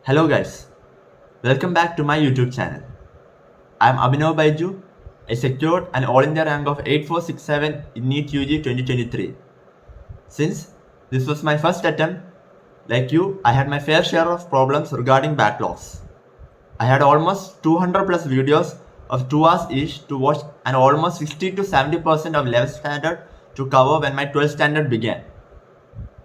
Hello guys, welcome back to my YouTube channel. I am Abhinav Byju. I secured an All India rank of 8467 in Neet-Ug 2023. Since this was my first attempt, like you, I had my fair share of problems regarding backlogs. I had almost 200 plus videos of 2 hours each to watch and almost 60 to 70% of 11th standard to cover when my 12th standard began.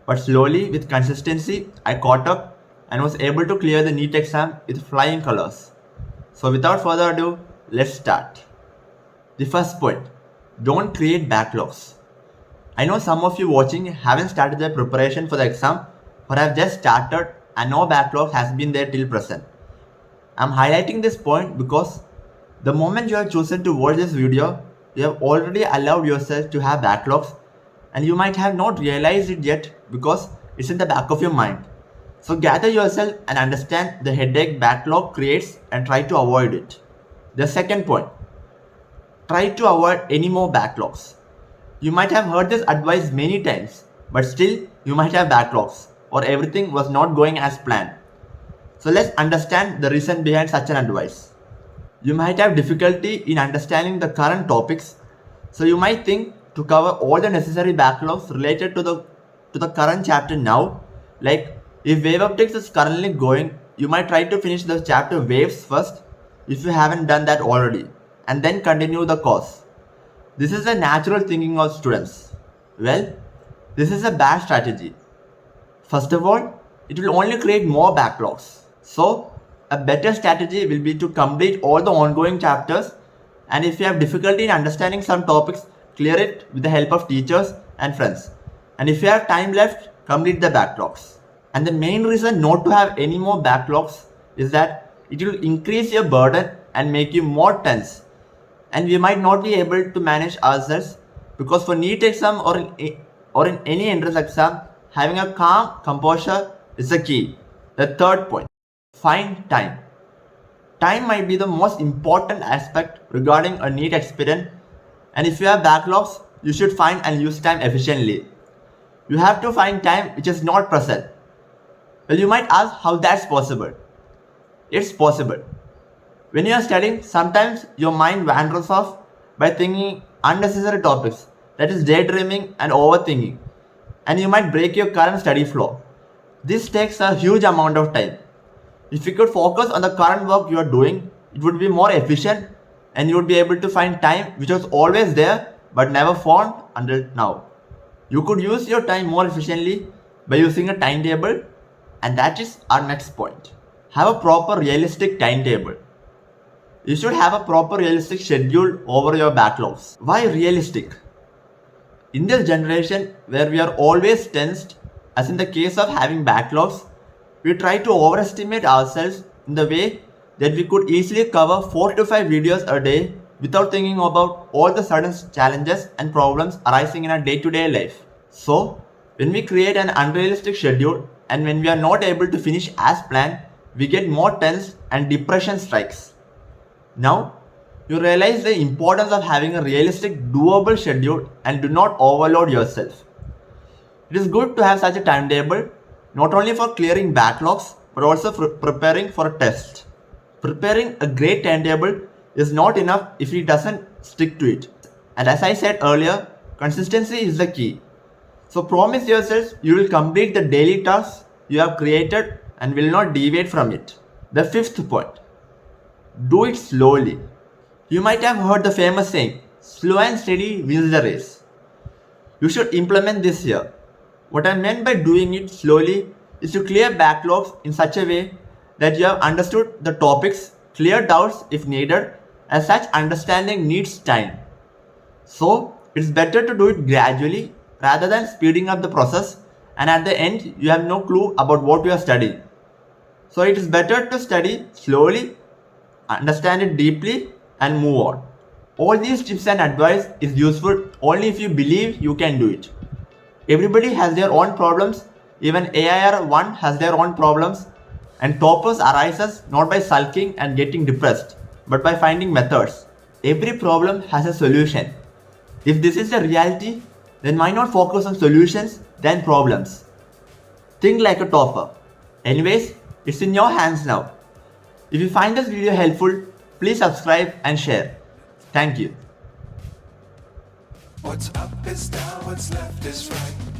But slowly, with consistency, I caught up and was able to clear the NEET exam with flying colors. So without further ado, let's start. The first point, don't create backlogs. I know some of you watching haven't started their preparation for the exam or have just started and no backlog has been there till present. I'm highlighting this point because the moment you have chosen to watch this video, you have already allowed yourself to have backlogs and you might have not realized it yet because it's in the back of your mind. So gather yourself and understand the headache backlog creates and try to avoid it. The second point, try to avoid any more backlogs. You might have heard this advice many times, but still you might have backlogs or everything was not going as planned. So let's understand the reason behind such an advice. You might have difficulty in understanding the current topics, so you might think to cover all the necessary backlogs related to the current chapter now, like if wave optics is currently going, you might try to finish the chapter waves first if you haven't done that already, and then continue the course. This is a natural thinking of students. Well, this is a bad strategy. First of all, it will only create more backlogs. So, a better strategy will be to complete all the ongoing chapters, and if you have difficulty in understanding some topics, clear it with the help of teachers and friends. And if you have time left, complete the backlogs. And the main reason not to have any more backlogs is that it will increase your burden and make you more tense. And we might not be able to manage ourselves because for NEET exam or in any entrance exam, having a calm composure is the key. The third point, find time. Time might be the most important aspect regarding a NEET experience, and if you have backlogs, you should find and use time efficiently. You have to find time which is not present. Well, you might ask how that's possible. It's possible. When you are studying, sometimes your mind wanders off by thinking unnecessary topics, that is daydreaming and overthinking, and you might break your current study flow. This takes a huge amount of time. If you could focus on the current work you are doing, it would be more efficient and you would be able to find time which was always there but never found until now. You could use your time more efficiently by using a timetable, and that is our next point. Have a proper realistic timetable. You should have a proper realistic schedule over your backlogs. Why realistic? In this generation where we are always tensed, as in the case of having backlogs, we try to overestimate ourselves in the way that we could easily cover 4 to 5 videos a day without thinking about all the sudden challenges and problems arising in our day-to-day life. So, when we create an unrealistic schedule and when we are not able to finish as planned, we get more tense and depression strikes. Now, you realize the importance of having a realistic, doable schedule and do not overload yourself. It is good to have such a timetable, not only for clearing backlogs, but also for preparing for a test. Preparing a great timetable is not enough if it doesn't stick to it. And as I said earlier, consistency is the key. So promise yourself you will complete the daily tasks you have created and will not deviate from it. The fifth point, do it slowly. You might have heard the famous saying, slow and steady wins the race. You should implement this here. What I meant by doing it slowly is to clear backlogs in such a way that you have understood the topics, clear doubts if needed, and such understanding needs time. So, it's better to do it gradually rather than speeding up the process, and at the end, you have no clue about what you are studying. So, it is better to study slowly, understand it deeply, and move on. All these tips and advice is useful only if you believe you can do it. Everybody has their own problems, even AIR 1 has their own problems, and toppers arises not by sulking and getting depressed, but by finding methods. Every problem has a solution. If this is the reality, then why not focus on solutions than problems? Think like a topper. Anyways, It's in your hands now. If you find this video helpful, please subscribe and share. Thank you. What's up is down, what's left is right.